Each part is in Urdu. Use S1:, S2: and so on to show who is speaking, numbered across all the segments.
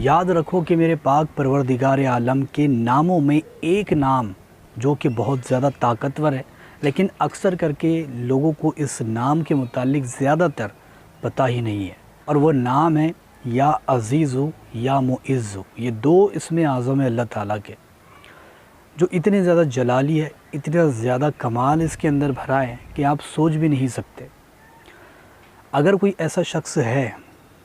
S1: یاد رکھو کہ میرے پاک پروردگار عالم کے ناموں میں ایک نام جو کہ بہت زیادہ طاقتور ہے، لیکن اکثر کر کے لوگوں کو اس نام کے متعلق زیادہ تر پتہ ہی نہیں ہے، اور وہ نام ہے یا عزیزو یا معزو۔ یہ دو اسم اعظم ہیں اللہ تعالیٰ کے، جو اتنے زیادہ جلالی ہے، اتنا زیادہ کمال اس کے اندر بھرا ہے کہ آپ سوچ بھی نہیں سکتے۔ اگر کوئی ایسا شخص ہے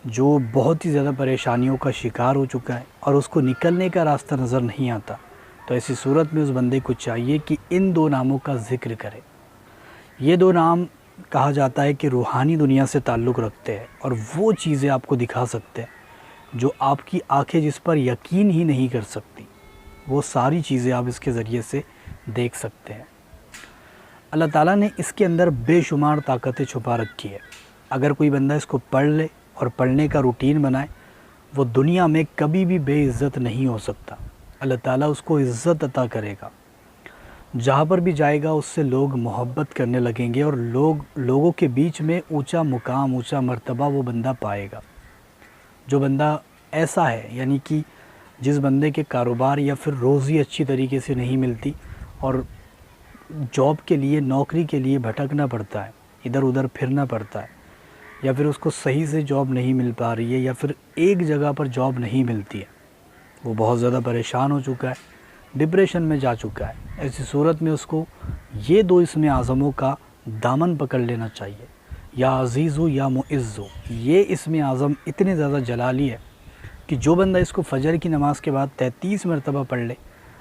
S1: جو بہت ہی زیادہ پریشانیوں کا شکار ہو چکا ہے اور اس کو نکلنے کا راستہ نظر نہیں آتا، تو ایسی صورت میں اس بندے کو چاہیے کہ ان دو ناموں کا ذکر کرے۔ یہ دو نام کہا جاتا ہے کہ روحانی دنیا سے تعلق رکھتے ہیں، اور وہ چیزیں آپ کو دکھا سکتے ہیں جو آپ کی آنکھیں جس پر یقین ہی نہیں کر سکتی، وہ ساری چیزیں آپ اس کے ذریعے سے دیکھ سکتے ہیں۔ اللہ تعالیٰ نے اس کے اندر بے شمار طاقتیں چھپا رکھی ہے۔ اگر کوئی بندہ اس کو پڑھ لے اور پڑھنے کا روٹین بنائے، وہ دنیا میں کبھی بھی بے عزت نہیں ہو سکتا۔ اللہ تعالیٰ اس کو عزت عطا کرے گا، جہاں پر بھی جائے گا اس سے لوگ محبت کرنے لگیں گے، اور لوگوں کے بیچ میں اونچا مقام، اونچا مرتبہ وہ بندہ پائے گا۔ جو بندہ ایسا ہے، یعنی کہ جس بندے کے کاروبار یا پھر روزی اچھی طریقے سے نہیں ملتی اور جاب کے لیے، نوکری کے لیے بھٹکنا پڑتا ہے، ادھر ادھر پھرنا پڑتا ہے، یا پھر اس کو صحیح سے جاب نہیں مل پا رہی ہے، یا پھر ایک جگہ پر جاب نہیں ملتی ہے، وہ بہت زیادہ پریشان ہو چکا ہے، ڈپریشن میں جا چکا ہے۔ ایسی صورت میں اس کو یہ دو اسم اعظموں کا دامن پکڑ لینا چاہیے، یا عزیزو یا معزو۔ یہ اسم اعظم اتنے زیادہ جلالی ہے کہ جو بندہ اس کو فجر کی نماز کے بعد 33 مرتبہ پڑھ لے،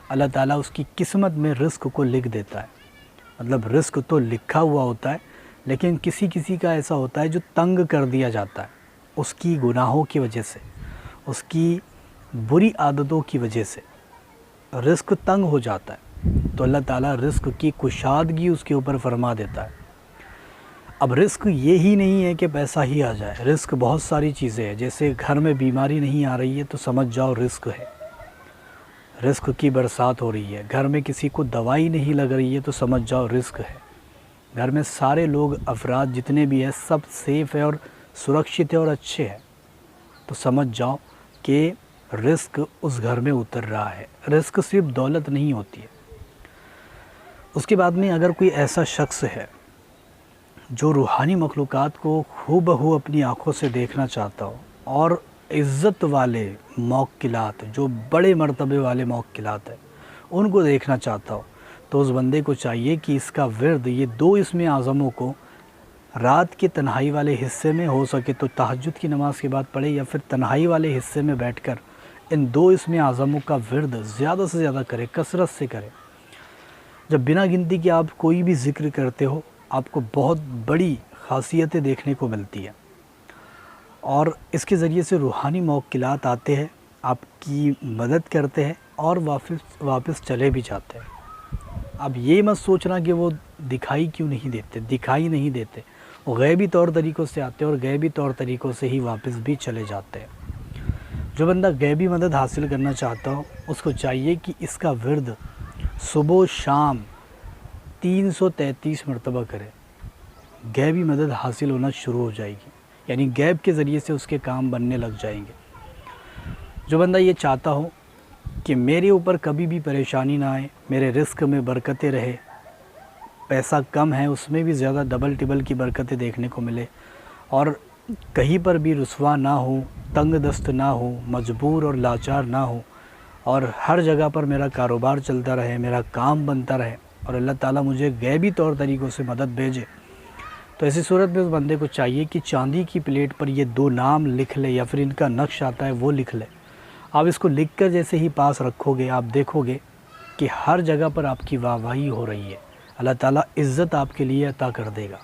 S1: اللہ تعالیٰ اس کی قسمت میں رزق کو لکھ دیتا ہے۔ مطلب رزق تو لکھا ہوا ہوتا ہے، لیکن کسی کسی کا ایسا ہوتا ہے جو تنگ کر دیا جاتا ہے اس کی گناہوں کی وجہ سے، اس کی بری عادتوں کی وجہ سے رزق تنگ ہو جاتا ہے، تو اللہ تعالیٰ رزق کی کشادگی اس کے اوپر فرما دیتا ہے۔ اب رزق یہی نہیں ہے کہ پیسہ ہی آ جائے، رزق بہت ساری چیزیں ہیں۔ جیسے گھر میں بیماری نہیں آ رہی ہے تو سمجھ جاؤ رزق ہے، رزق کی برسات ہو رہی ہے۔ گھر میں کسی کو دوائی نہیں لگ رہی ہے تو سمجھ جاؤ رزق ہے۔ گھر میں سارے لوگ، افراد جتنے بھی ہیں، سب سیف ہے اور سرکشت ہے اور اچھے ہیں، تو سمجھ جاؤ کہ رزق اس گھر میں اتر رہا ہے۔ رزق صرف دولت نہیں ہوتی ہے۔ اس کے بعد میں اگر کوئی ایسا شخص ہے جو روحانی مخلوقات کو ہو بہو اپنی آنکھوں سے دیکھنا چاہتا ہو، اور عزت والے موکلات، جو بڑے مرتبے والے موکلات ہیں، ان کو دیکھنا چاہتا ہو، تو اس بندے کو چاہیے کہ اس کا ورد یہ دو اسم اعظموں کو رات کے تنہائی والے حصے میں، ہو سکے تو تہجد کی نماز کے بعد پڑھے، یا پھر تنہائی والے حصے میں بیٹھ کر ان دو اسم اعظموں کا ورد زیادہ سے زیادہ کرے، کثرت سے کرے۔ جب بنا گنتی کے آپ کوئی بھی ذکر کرتے ہو، آپ کو بہت بڑی خاصیتیں دیکھنے کو ملتی ہیں، اور اس کے ذریعے سے روحانی موکلات آتے ہیں، آپ کی مدد کرتے ہیں اور واپس چلے بھی جاتے ہیں۔ اب یہ مت سوچنا کہ وہ دکھائی کیوں نہیں دیتے، دکھائی نہیں دیتے، وہ غیبی طور طریقوں سے آتے ہیں اور غیبی طور طریقوں سے ہی واپس بھی چلے جاتے ہیں۔ جو بندہ غیبی مدد حاصل کرنا چاہتا ہو، اس کو چاہیے کہ اس کا ورد صبح و شام 333 مرتبہ کرے، غیبی مدد حاصل ہونا شروع ہو جائے گی، یعنی غیب کے ذریعے سے اس کے کام بننے لگ جائیں گے۔ جو بندہ یہ چاہتا ہو کہ میرے اوپر کبھی بھی پریشانی نہ آئے، میرے رزق میں برکتیں رہے، پیسہ کم ہے اس میں بھی زیادہ ڈبل ٹبل کی برکتیں دیکھنے کو ملے، اور کہیں پر بھی رسوا نہ ہو، تنگ دست نہ ہو، مجبور اور لاچار نہ ہو، اور ہر جگہ پر میرا کاروبار چلتا رہے، میرا کام بنتا رہے، اور اللہ تعالیٰ مجھے غیبی طور طریقوں سے مدد بھیجے، تو ایسی صورت میں اس بندے کو چاہیے کہ چاندی کی پلیٹ پر یہ دو نام لکھ لے، یا پھر ان کا نقش آتا ہے وہ لکھ لے۔ آپ اس کو لکھ کر جیسے ہی پاس رکھو گے، آپ دیکھو گے کہ ہر جگہ پر آپ کی واہ واہی ہو رہی ہے، اللہ تعالیٰ عزت آپ کے لیے عطا کر دے گا،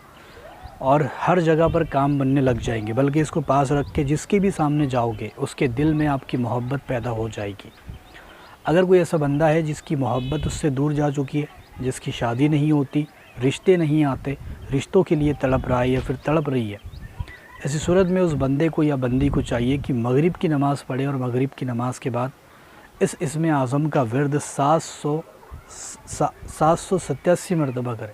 S1: اور ہر جگہ پر کام بننے لگ جائیں گے۔ بلکہ اس کو پاس رکھ کے جس کے بھی سامنے جاؤ گے، اس کے دل میں آپ کی محبت پیدا ہو جائے گی۔ اگر کوئی ایسا بندہ ہے جس کی محبت اس سے دور جا چکی ہے، جس کی شادی نہیں ہوتی، رشتے نہیں آتے، رشتوں کے لیے تڑپ رہا ہے یا پھر تڑپ رہی ہے، ایسی صورت میں اس بندے کو یا بندی کو چاہیے کہ مغرب کی نماز پڑھے، اور مغرب کی نماز کے بعد اس اسم اعظم کا ورد 787 مرتبہ کرے۔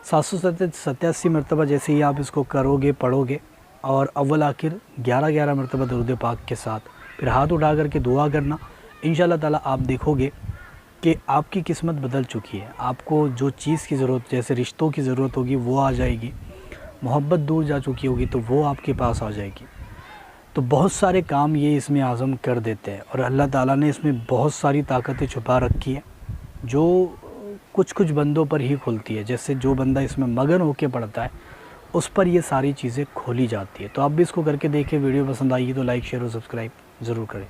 S1: 787 مرتبہ جیسے ہی آپ اس کو کرو گے، پڑھو گے، اور اول آخر 11 11 مرتبہ درود پاک کے ساتھ پھر ہاتھ اٹھا کر کے دعا کرنا، انشاءاللہ تعالیٰ آپ دیکھو گے کہ آپ کی قسمت بدل چکی ہے. آپ کو جو چیز کی ضرورت، جیسے رشتوں کی ضرورت ہوگی وہ آ جائے گی، محبت دور جا چکی ہوگی تو وہ آپ کے پاس آ جائے گی. تو بہت سارے کام یہ اسم اعظم کر دیتے ہیں، اور اللہ تعالیٰ نے اس میں بہت ساری طاقتیں چھپا رکھی ہیں جو کچھ بندوں پر ہی کھلتی ہے. جیسے جو بندہ اس میں مگن ہو کے پڑھتا ہے اس پر یہ ساری چیزیں کھولی جاتی ہے. تو آپ بھی اس کو کر کے دیکھیں. ویڈیو پسند آئی تو لائک، شیئر اور سبسکرائب ضرور کریں.